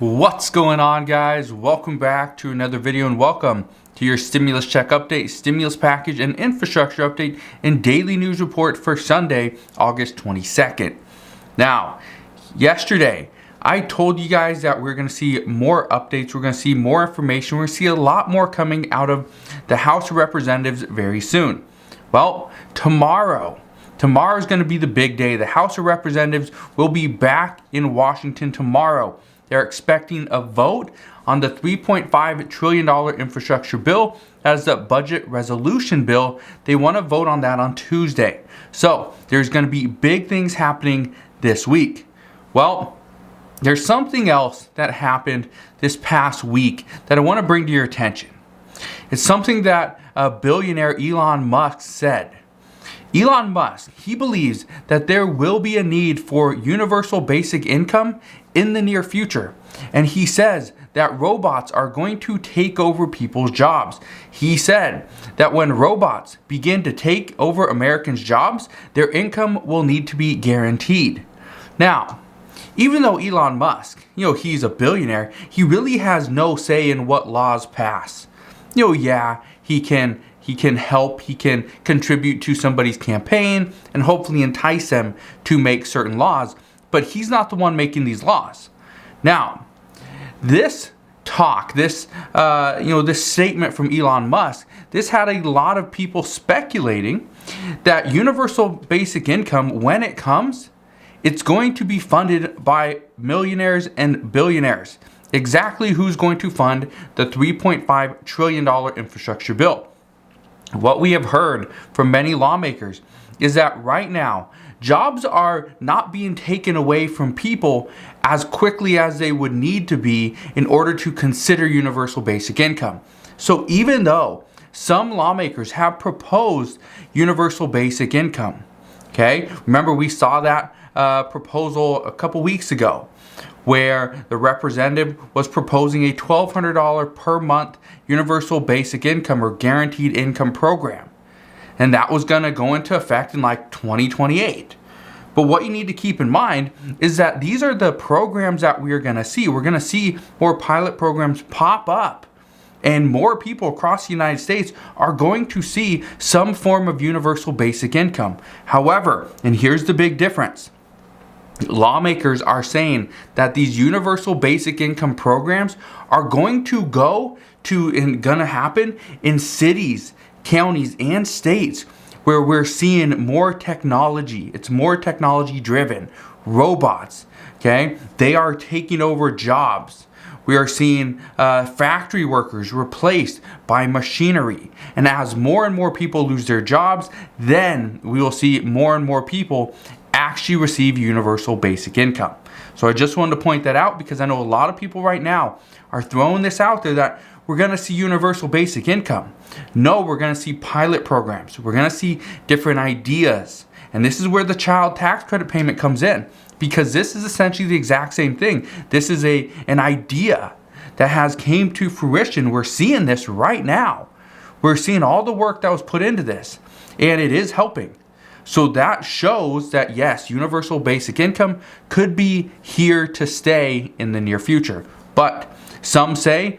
What's going on, guys? Welcome back to another video and welcome to your stimulus check update, stimulus package and infrastructure update and daily news report for Sunday, August 22nd. Now, yesterday I told you guys that we're going to see more updates, we're going to see more information, we're going to see a lot more coming out of the House of Representatives very soon. Well, tomorrow is going to be the big day. The House of Representatives will be back in Washington tomorrow. They're expecting a vote on the $3.5 trillion infrastructure bill. That is the budget resolution bill. They want to vote on that on Tuesday. So there's going to be big things happening this week. Well, there's something else that happened this past week that I want to bring to your attention. It's something that billionaire Elon Musk said. Elon Musk, he believes that there will be a need for universal basic income in the near future. And he says that robots are going to take over people's jobs. He said that when robots begin to take over Americans' jobs, their income will need to be guaranteed. Now, even though Elon Musk, he's a billionaire, he really has no say in what laws pass. Yeah, he can help, he can contribute to somebody's campaign and hopefully entice them to make certain laws, but he's not the one making these laws. Now, this talk, this statement from Elon Musk, this had a lot of people speculating that universal basic income, when it comes, it's going to be funded by millionaires and billionaires. Exactly who's going to fund the $3.5 trillion infrastructure bill? What we have heard from many lawmakers is that right now, jobs are not being taken away from people as quickly as they would need to be in order to consider universal basic income. So even though some lawmakers have proposed universal basic income, okay, remember we saw that proposal a couple weeks ago, where the representative was proposing a $1,200 per month universal basic income or guaranteed income program. And that was going to go into effect in like 2028. But what you need to keep in mind is that these are the programs that we are going to see. We're going to see more pilot programs pop up. And more people across the United States are going to see some form of universal basic income. However, and here's the big difference, lawmakers are saying that these universal basic income programs are going to happen in cities, counties, and states where we're seeing more technology. It's more technology driven. Robots, okay? They are taking over jobs. We are seeing factory workers replaced by machinery. And as more and more people lose their jobs, then we will see more and more people actually receive universal basic income. So I just wanted to point that out because I know a lot of people right now are throwing this out there that we're going to see universal basic income. No, we're going to see pilot programs. We're going to see different ideas. And this is where the child tax credit payment comes in, because this is essentially the exact same thing. This is an idea that has came to fruition. We're seeing this right now. We're seeing all the work that was put into this, and it is helping. So that shows that yes, universal basic income could be here to stay in the near future. But some say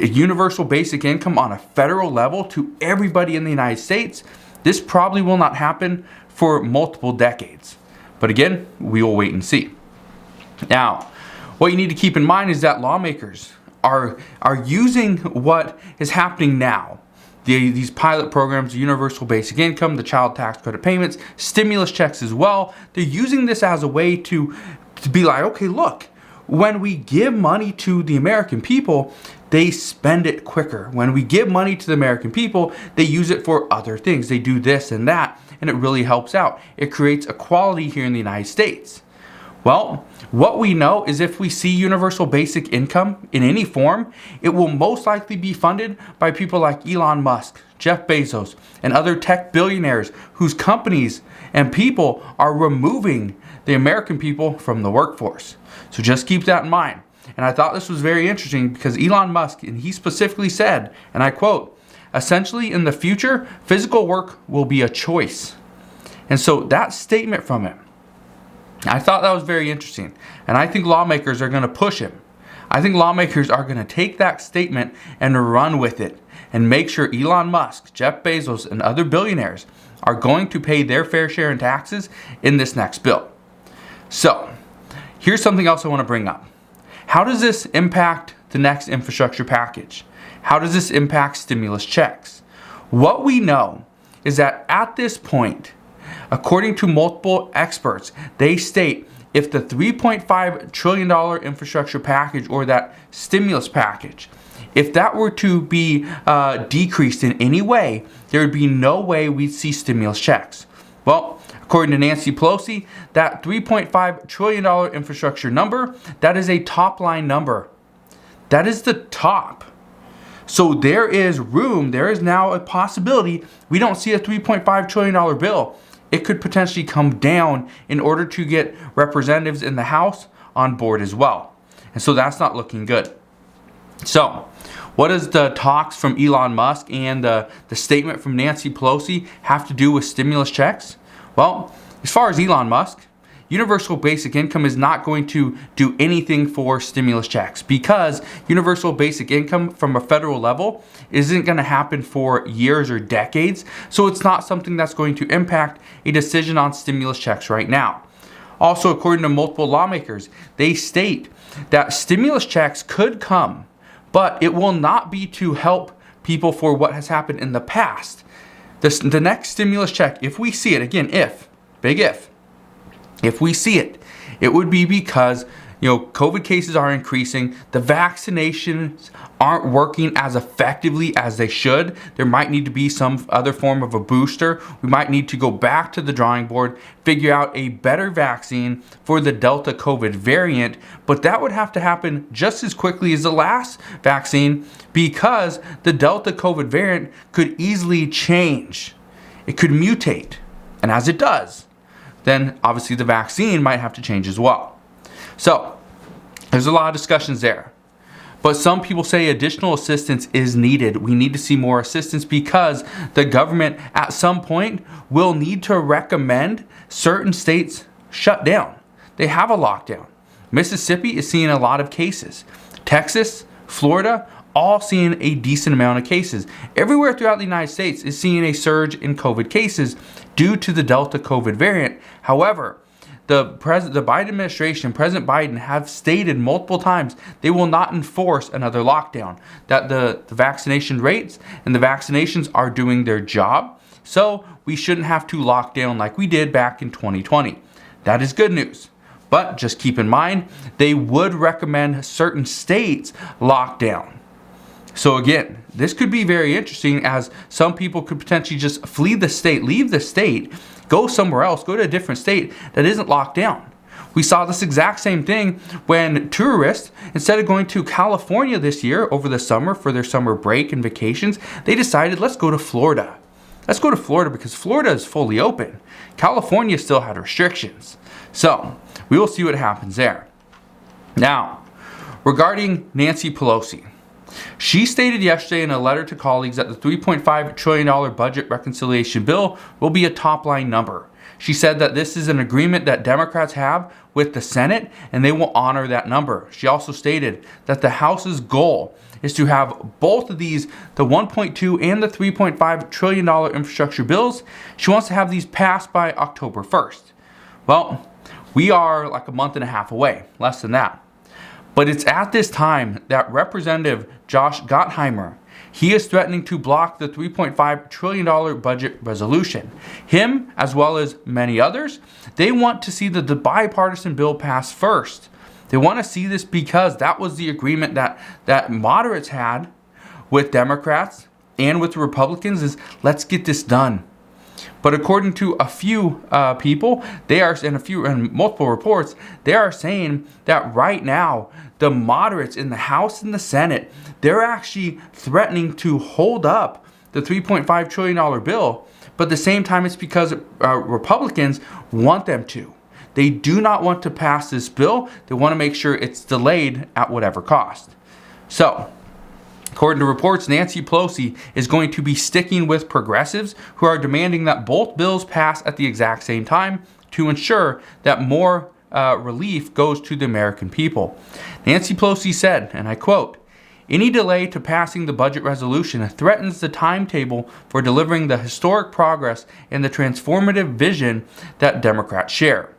universal basic income on a federal level to everybody in the United States, this probably will not happen for multiple decades. But again, we will wait and see. Now, what you need to keep in mind is that lawmakers are using what is happening now. These pilot programs, the universal basic income, the child tax credit payments, stimulus checks as well. They're using this as a way to be like, okay, look, when we give money to the American people, they spend it quicker. When we give money to the American people, they use it for other things. They do this and that, and it really helps out. It creates equality here in the United States. Well, what we know is if we see universal basic income in any form, it will most likely be funded by people like Elon Musk, Jeff Bezos, and other tech billionaires whose companies and people are removing the American people from the workforce. So just keep that in mind. And I thought this was very interesting because Elon Musk, and he specifically said, and I quote, "Essentially in the future, physical work will be a choice." And so that statement from him, I thought that was very interesting. And I think lawmakers are going to push him. I think lawmakers are going to take that statement and run with it and make sure Elon Musk, Jeff Bezos, and other billionaires are going to pay their fair share in taxes in this next bill. So, here's something else I want to bring up. How does this impact the next infrastructure package? How does this impact stimulus checks? What we know is that at this point, according to multiple experts, they state if the $3.5 trillion infrastructure package or that stimulus package, if that were to be decreased in any way, there would be no way we'd see stimulus checks. Well, according to Nancy Pelosi, that $3.5 trillion infrastructure number, that is a top line number. That is the top. So there is room, there is now a possibility we don't see a $3.5 trillion bill. It could potentially come down in order to get representatives in the House on board as well. And so that's not looking good. So, what does the talks from Elon Musk and the statement from Nancy Pelosi have to do with stimulus checks? Well, as far as Elon Musk, universal basic income is not going to do anything for stimulus checks because universal basic income from a federal level isn't going to happen for years or decades. So it's not something that's going to impact a decision on stimulus checks right now. Also, according to multiple lawmakers, they state that stimulus checks could come, but it will not be to help people for what has happened in the past. The next stimulus check, if we see it, again, big if we see it, it would be because COVID cases are increasing, the vaccinations aren't working as effectively as they should. There might need to be some other form of a booster. We might need to go back to the drawing board, figure out a better vaccine for the Delta COVID variant, but that would have to happen just as quickly as the last vaccine because the Delta COVID variant could easily change. It could mutate, and as it does, then obviously the vaccine might have to change as well. So, there's a lot of discussions there. But some people say additional assistance is needed. We need to see more assistance because the government at some point will need to recommend certain states shut down. They have a lockdown. Mississippi is seeing a lot of cases. Texas, Florida, all seeing a decent amount of cases. Everywhere throughout the United States is seeing a surge in COVID cases due to the Delta COVID variant. However, the Biden administration, President Biden, have stated multiple times they will not enforce another lockdown, that the vaccination rates and the vaccinations are doing their job, so we shouldn't have to lock down like we did back in 2020. That is good news. But just keep in mind, they would recommend certain states lock down. So again, this could be very interesting as some people could potentially just flee the state, leave the state, go somewhere else, go to a different state that isn't locked down. We saw this exact same thing when tourists, instead of going to California this year over the summer for their summer break and vacations, they decided, let's go to Florida. Let's go to Florida because Florida is fully open. California still had restrictions. So we will see what happens there. Now, regarding Nancy Pelosi, she stated yesterday in a letter to colleagues that the $3.5 trillion budget reconciliation bill will be a top-line number. She said that this is an agreement that Democrats have with the Senate and they will honor that number. She also stated that the House's goal is to have both of these, the $1.2 and the $3.5 trillion infrastructure bills. She wants to have these passed by October 1st. Well, we are like a month and a half away, less than that. But it's at this time that Representative Josh Gottheimer, he is threatening to block the $3.5 trillion budget resolution. Him, as well as many others, they want to see the bipartisan bill pass first. They want to see this because that was the agreement that moderates had with Democrats and with the Republicans is let's get this done. But according to a few people, they are in multiple reports, they are saying that right now the moderates in the House and the Senate, they're actually threatening to hold up the $3.5 trillion bill. But at the same time, it's because Republicans want them to. They do not want to pass this bill. They want to make sure it's delayed at whatever cost. So, according to reports, Nancy Pelosi is going to be sticking with progressives who are demanding that both bills pass at the exact same time to ensure that more relief goes to the American people. Nancy Pelosi said, and I quote, "Any delay to passing the budget resolution threatens the timetable for delivering the historic progress and the transformative vision that Democrats share."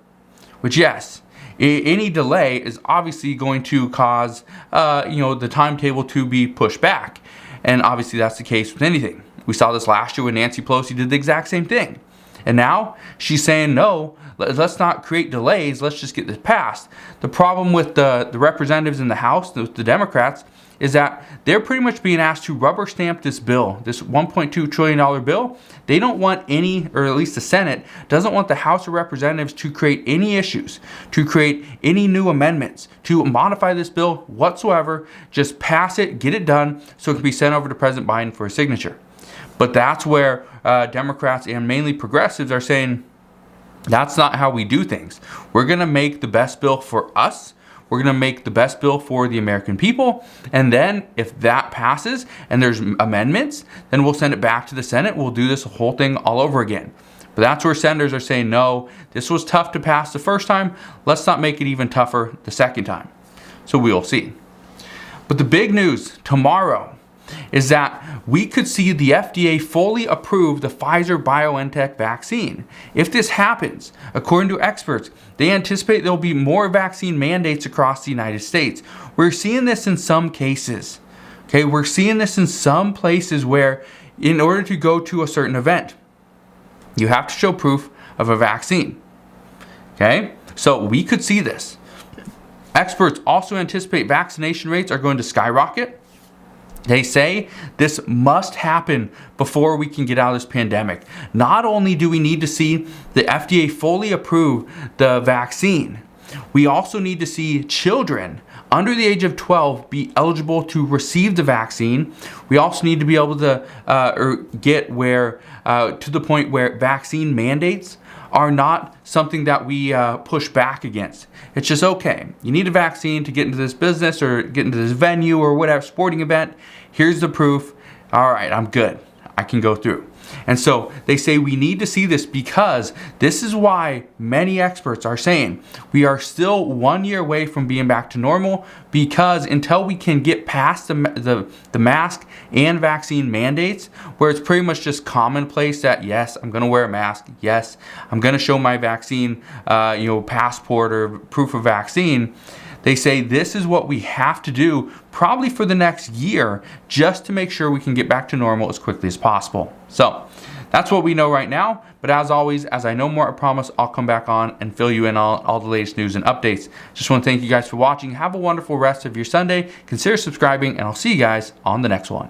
Which, yes, any delay is obviously going to cause, the timetable to be pushed back. And obviously that's the case with anything. We saw this last year when Nancy Pelosi did the exact same thing. And now she's saying, no, let's not create delays. Let's just get this passed. The problem with the representatives in the House, the Democrats, is that they're pretty much being asked to rubber stamp this bill, this $1.2 trillion bill. They don't want any, or at least the Senate, doesn't want the House of Representatives to create any issues, to create any new amendments, to modify this bill whatsoever. Just pass it, get it done, so it can be sent over to President Biden for a signature. But that's where Democrats and mainly progressives are saying, that's not how we do things. We're going to make the best bill for us. We're going to make the best bill for the American people. And then if that passes and there's amendments, then we'll send it back to the Senate. We'll do this whole thing all over again. But that's where senators are saying, no, this was tough to pass the first time. Let's not make it even tougher the second time. So we'll see. But the big news tomorrow is that we could see the FDA fully approve the Pfizer-BioNTech vaccine. If this happens, according to experts, they anticipate there will be more vaccine mandates across the United States. We're seeing this in some cases. Okay, we're seeing this in some places where in order to go to a certain event, you have to show proof of a vaccine. Okay, so we could see this. Experts also anticipate vaccination rates are going to skyrocket. They say this must happen before we can get out of this pandemic. Not only do we need to see the FDA fully approve the vaccine, we also need to see children under the age of 12 be eligible to receive the vaccine. We also need to be able to get to the point where vaccine mandates are not something that we push back against. It's just, okay, you need a vaccine to get into this business or get into this venue or whatever, sporting event. Here's the proof. All right, I'm good. I can go through. And so they say we need to see this because this is why many experts are saying we are still 1 year away from being back to normal, because until we can get past the mask and vaccine mandates, where it's pretty much just commonplace that, yes, I'm going to wear a mask. Yes, I'm going to show my vaccine, passport or proof of vaccine. They say this is what we have to do probably for the next year just to make sure we can get back to normal as quickly as possible. So that's what we know right now. But as always, as I know more, I promise I'll come back on and fill you in on all the latest news and updates. Just want to thank you guys for watching. Have a wonderful rest of your Sunday. Consider subscribing, and I'll see you guys on the next one.